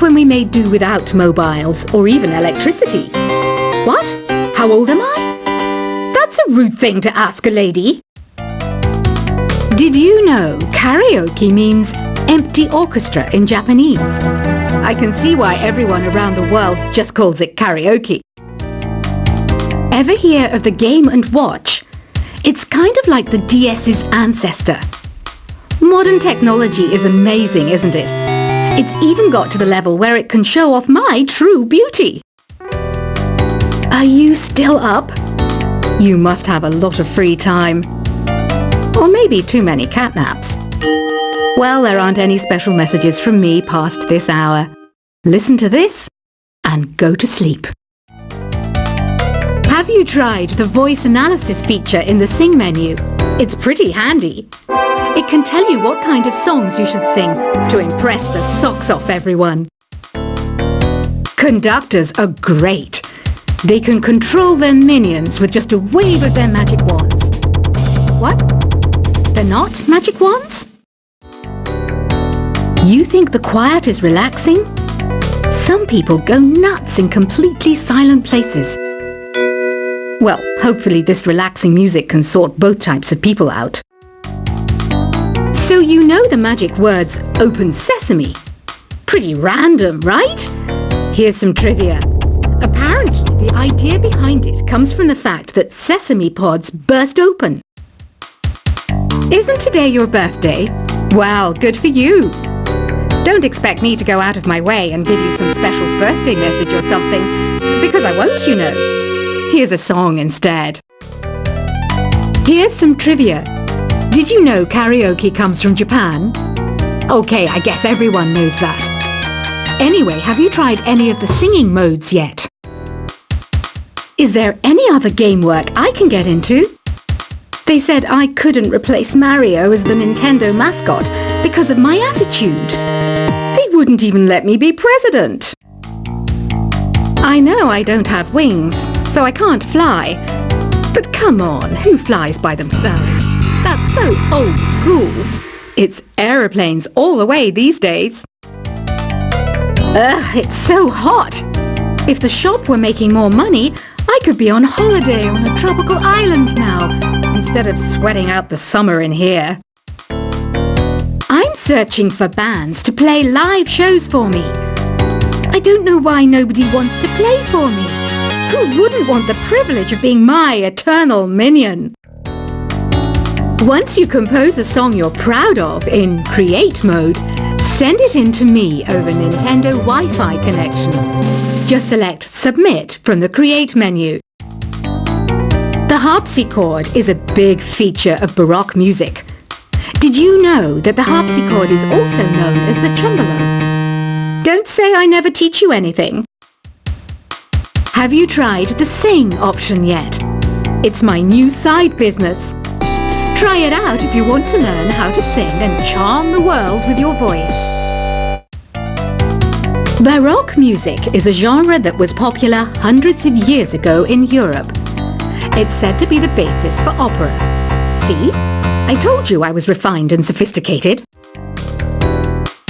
back when we made do without mobiles or even electricity. What? How old am I? That's a rude thing to ask a lady. Did you know karaoke means empty orchestra in Japanese? I can see why everyone around the world just calls it karaoke. Ever hear of the Game & Watch? It's kind of like the DS's ancestor. Modern technology is amazing, isn't it? It's even got to the level where it can show off my true beauty. Are you still up? You must have a lot of free time. Or maybe too many catnaps. Well, there aren't any special messages from me past this hour. Listen to this and go to sleep. Have you tried the voice analysis feature in the Sing menu? It's pretty handy. It can tell you what kind of songs you should sing to impress the socks off everyone. Conductors are great. They can control their minions with just a wave of their magic wands. What? They're not magic wands? You think the quiet is relaxing? Some people go nuts in completely silent places. Well, hopefully this relaxing music can sort both types of people out. So you know the magic words "Open Sesame." Pretty random, right? Here's some trivia. Apparently, the idea behind it comes from the fact that sesame pods burst open. Isn't today your birthday? Well, good for you. Don't expect me to go out of my way and give you some special birthday message or something, because I won't, you know. Here's a song instead. Here's some trivia. Did you know karaoke comes from Japan? Okay, I guess everyone knows that. Anyway, have you tried any of the singing modes yet? Is there any other game work I can get into? They said I couldn't replace Mario as the Nintendo mascot because of my attitude. They wouldn't even let me be president. I know I don't have wings, so I can't fly. But come on, who flies by themselves? That's so old school. It's aeroplanes all the way these days. Ugh, it's so hot. If the shop were making more money, I could be on holiday on a tropical island now, instead of sweating out the summer in here. I'm searching for bands to play live shows for me. I don't know why nobody wants to play for me. Who wouldn't want the privilege of being my eternal minion? Once you compose a song you're proud of in Create mode, send it in to me over Nintendo Wi-Fi connection. Just select Submit from the Create menu. The harpsichord is a big feature of Baroque music. Did you know that the harpsichord is also known as the tremolo? Don't say I never teach you anything. Have you tried the Sing option yet? It's my new side business. Try it out if you want to learn how to sing and charm the world with your voice. Baroque music is a genre that was popular hundreds of years ago in Europe. It's said to be the basis for opera. See? I told you I was refined and sophisticated.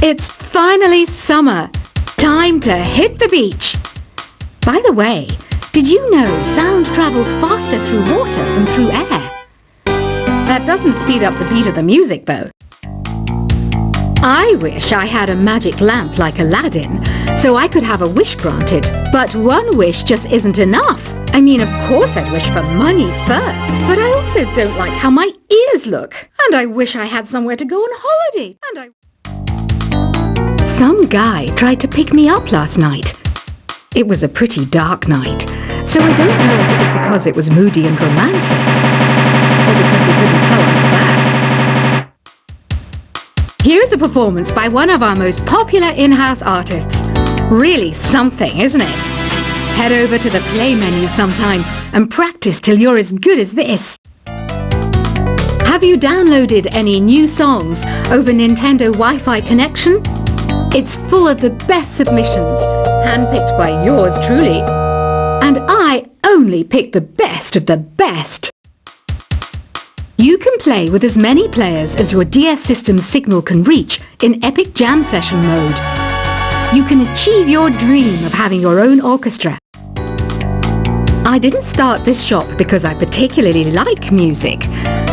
It's finally summer. Time to hit the beach. By the way, did you know sound travels faster through water than through air? That doesn't speed up the beat of the music, though. I wish I had a magic lamp like Aladdin, so I could have a wish granted. But one wish just isn't enough. I mean, of course I'd wish for money first, but I also don't like how my ears look. And I wish I had somewhere to go on holiday. Some guy tried to pick me up last night. It was a pretty dark night, so I don't know if it was because it was moody and romantic, or because he wouldn't tell me that. Here's a performance by one of our most popular in-house artists. Really something, isn't it? Head over to the play menu sometime and practice till you're as good as this. Have you downloaded any new songs over Nintendo Wi-Fi connection? It's full of the best submissions, handpicked by yours truly. And I only pick the best of the best. You can play with as many players as your DS system's signal can reach in Epic Jam Session mode. you can achieve your dream of having your own orchestra. I didn't start this shop because I particularly like music.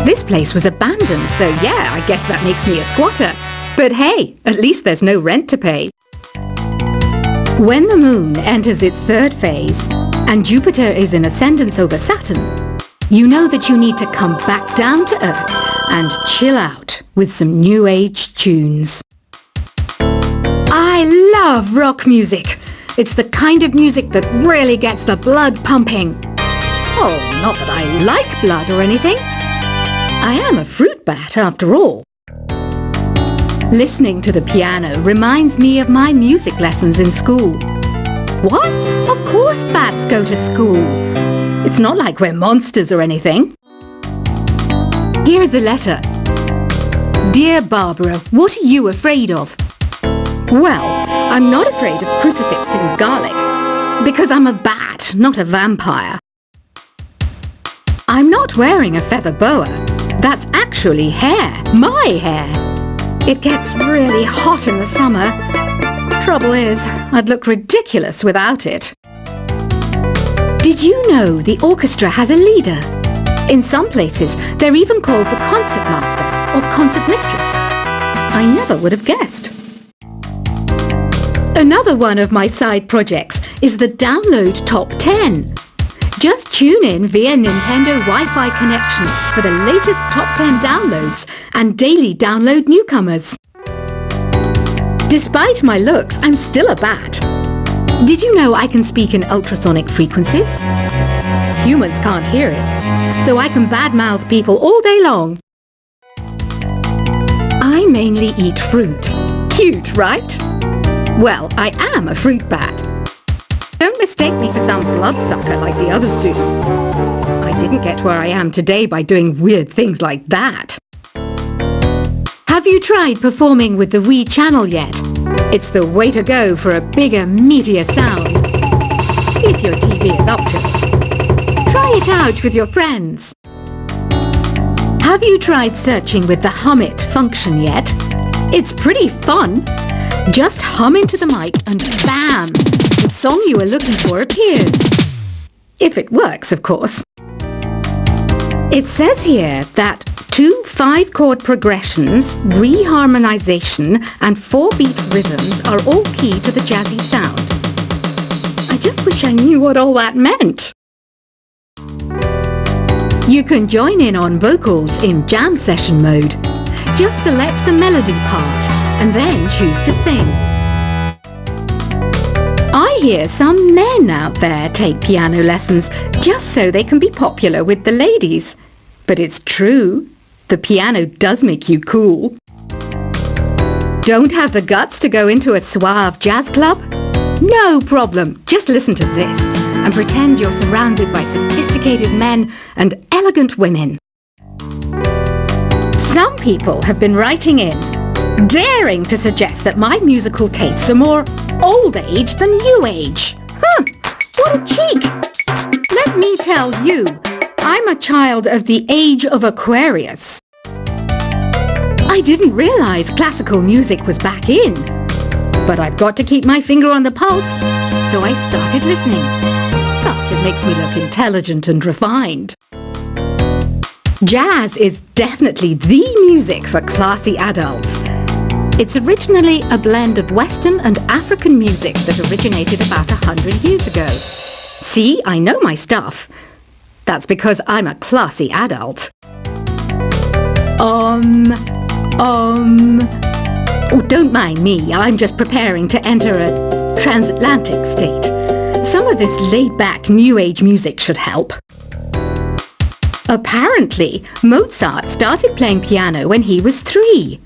This place was abandoned, so yeah, I guess that makes me a squatter. But hey, at least there's no rent to pay. When the moon enters its third phase and Jupiter is in ascendance over Saturn, you know that you need to come back down to earth and chill out with some new age tunes. I love rock music. It's the kind of music that really gets the blood pumping. Oh, not that I like blood or anything. I am a fruit bat after all. Listening to the piano reminds me of my music lessons in school. What? Of course bats go to school. It's not like we're monsters or anything. Here's a letter. Dear Barbara, what are you afraid of? Well, I'm not afraid of crucifix and garlic, because I'm a bat, not a vampire. I'm not wearing a feather boa. That's actually hair, my hair. It gets really hot in the summer. Trouble is, I'd look ridiculous without it. Did you know the orchestra has a leader? In some places, they're even called the concert master or concert mistress. I never would have guessed. Another one of my side projects is the Download Top 10. Just tune in via Nintendo Wi-Fi connection for the latest Top 10 downloads and daily download newcomers. Despite my looks, I'm still a bat. Did you know I can speak in ultrasonic frequencies? Humans can't hear it, so I can badmouth people all day long. I mainly eat fruit. Cute, right? Well, I am a fruit bat. Don't mistake me for some bloodsucker like the others do. I didn't get where I am today by doing weird things like that. Have you tried performing with the Wii channel yet? It's the way to go for a bigger, meatier sound. If your TV is up to it. Try it out with your friends. Have you tried searching with the Hum It function yet? It's pretty fun. Just hum into the mic and bam! The song you were looking for appears. If it works, of course. It says here that 2 5-chord progressions, reharmonization and 4-beat rhythms are all key to the jazzy sound. I just wish I knew what all that meant. You can join in on vocals in jam session mode. Just select the melody part and then choose to sing. I hear some men out there take piano lessons just so they can be popular with the ladies. But it's true, the piano does make you cool. Don't have the guts to go into a suave jazz club? No problem, just listen to this and pretend you're surrounded by sophisticated men and elegant women. Some people have been writing in, daring to suggest that my musical tastes are more old age than new age. What a cheek! Let me tell you, I'm a child of the age of Aquarius. I didn't realize classical music was back in, but I've got to keep my finger on the pulse, so I started listening. Plus, it makes me look intelligent and refined. Jazz is definitely the music for classy adults. It's originally a blend of Western and African music that originated about 100 years ago. See, I know my stuff. That's because I'm a classy adult. Oh, don't mind me. I'm just preparing to enter a transatlantic state. Some of this laid-back New Age music should help. Apparently, Mozart started playing piano when he was 3.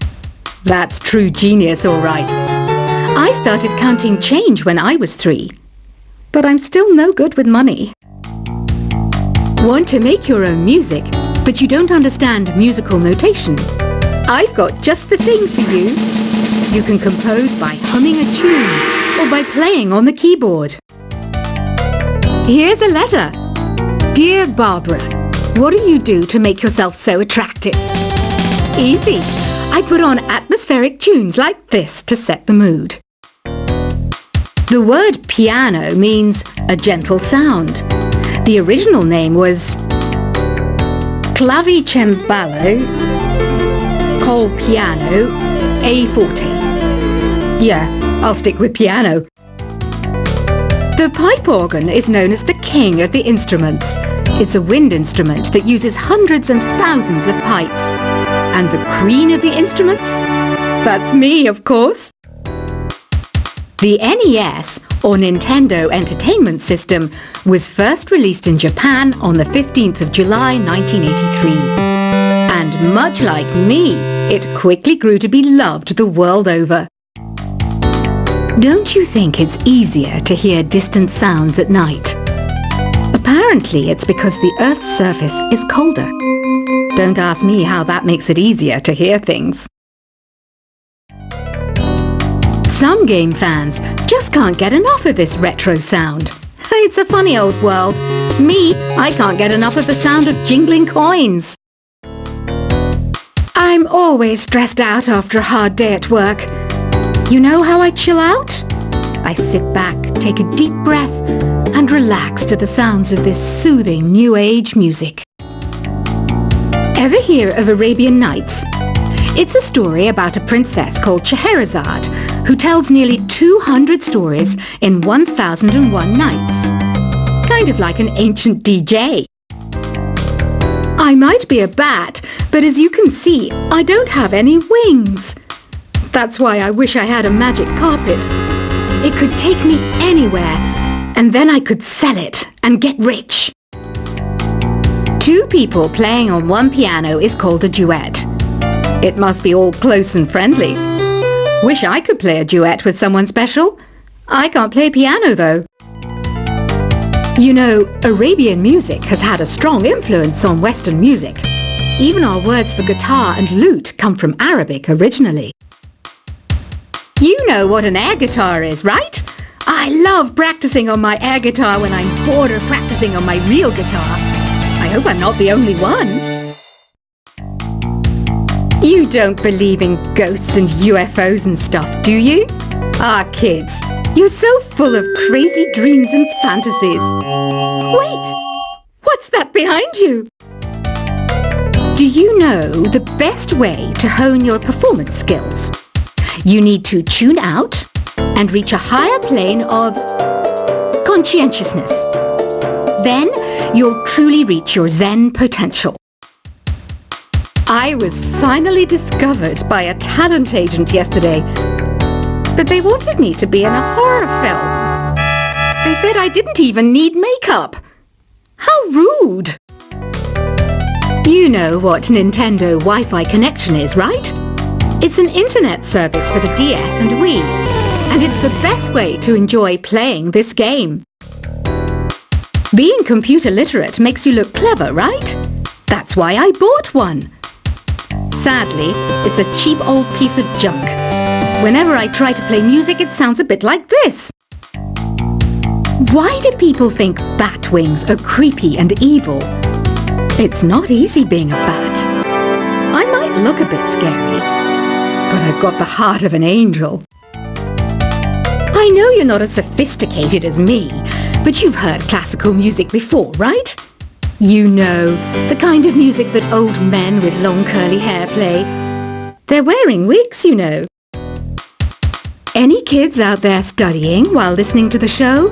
That's true genius, all right. I started counting change when I was 3. But I'm still no good with money. Want to make your own music, but you don't understand musical notation? I've got just the thing for you. You can compose by humming a tune or by playing on the keyboard. Here's a letter. Dear Barbara, what do you do to make yourself so attractive? Easy. I put on atmospheric tunes like this to set the mood. The word piano means a gentle sound. The original name was clavicembalo col piano a forte. Yeah, I'll stick with piano. The pipe organ is known as the king of the instruments. It's a wind instrument that uses hundreds and thousands of pipes. And the queen of the instruments? That's me, of course. The NES, or Nintendo Entertainment System, was first released in Japan on the 15th of July 1983. And much like me, it quickly grew to be loved the world over. Don't you think it's easier to hear distant sounds at night? Apparently it's because the Earth's surface is colder. Don't ask me how that makes it easier to hear things. Some game fans just can't get enough of this retro sound. It's a funny old world. Me, I can't get enough of the sound of jingling coins. I'm always stressed out after a hard day at work. You know how I chill out? I sit back, take a deep breath, and relax to the sounds of this soothing new age music. Ever hear of Arabian Nights? It's a story about a princess called Scheherazade who tells nearly 200 stories in 1001 nights. Kind of like an ancient DJ. I might be a bat, but as you can see, I don't have any wings. That's why I wish I had a magic carpet. It could take me anywhere, and then I could sell it and get rich. Two people playing on one piano is called a duet. It must be all close and friendly. Wish I could play a duet with someone special. I can't play piano though. You know, Arabian music has had a strong influence on Western music. Even our words for guitar and lute come from Arabic originally. You know what an air guitar is, right? I love practicing on my air guitar when I'm bored of practicing on my real guitar. I hope I'm not the only one. You don't believe in ghosts and UFOs and stuff, do you? Ah, kids, you're so full of crazy dreams and fantasies. Wait, what's that behind you? Do you know the best way to hone your performance skills? You need to tune out and reach a higher plane of conscientiousness. Then you'll truly reach your Zen potential. I was finally discovered by a talent agent yesterday, but they wanted me to be in a horror film. They said I didn't even need makeup. How rude! You know what Nintendo Wi-Fi connection is, right? It's an internet service for the DS and Wii, and it's the best way to enjoy playing this game. Being computer literate makes you look clever, right? That's why I bought one. Sadly, it's a cheap old piece of junk. Whenever I try to play music, it sounds a bit like this. Why do people think bat wings are creepy and evil? It's not easy being a bat. I might look a bit scary, but I've got the heart of an angel. I know you're not as sophisticated as me, but you've heard classical music before, right? You know, the kind of music that old men with long curly hair play. They're wearing wigs, you know. Any kids out there studying while listening to the show?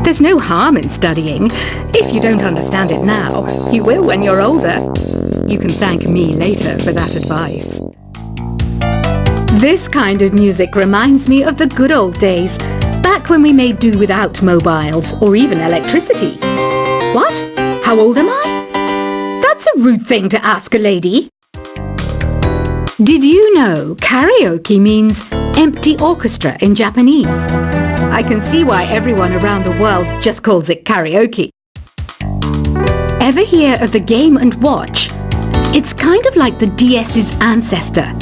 There's no harm in studying. If you don't understand it now, you will when you're older. You can thank me later for that advice. This kind of music reminds me of the good old days, back when we made do without mobiles or even electricity. What? How old am I? That's a rude thing to ask a lady. Did you know karaoke means empty orchestra in Japanese? I can see why everyone around the world just calls it karaoke. Ever hear of the Game & Watch? It's kind of like the DS's ancestor.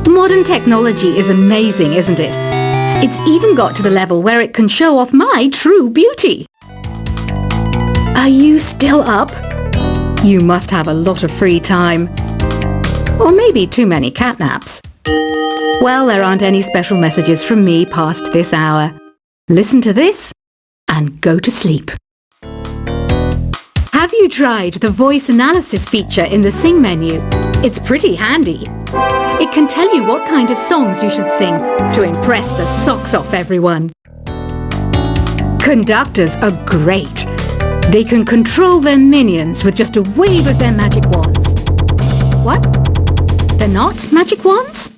Modern technology is amazing, isn't it? It's even got to the level where it can show off my true beauty. Are you still up? You must have a lot of free time. Or maybe too many catnaps. Well, there aren't any special messages from me past this hour. Listen to this and go to sleep. Have you tried the voice analysis feature in the Sing menu? It's pretty handy. It can tell you what kind of songs you should sing to impress the socks off everyone. Conductors are great. They can control their minions with just a wave of their magic wands. What? They're not magic wands?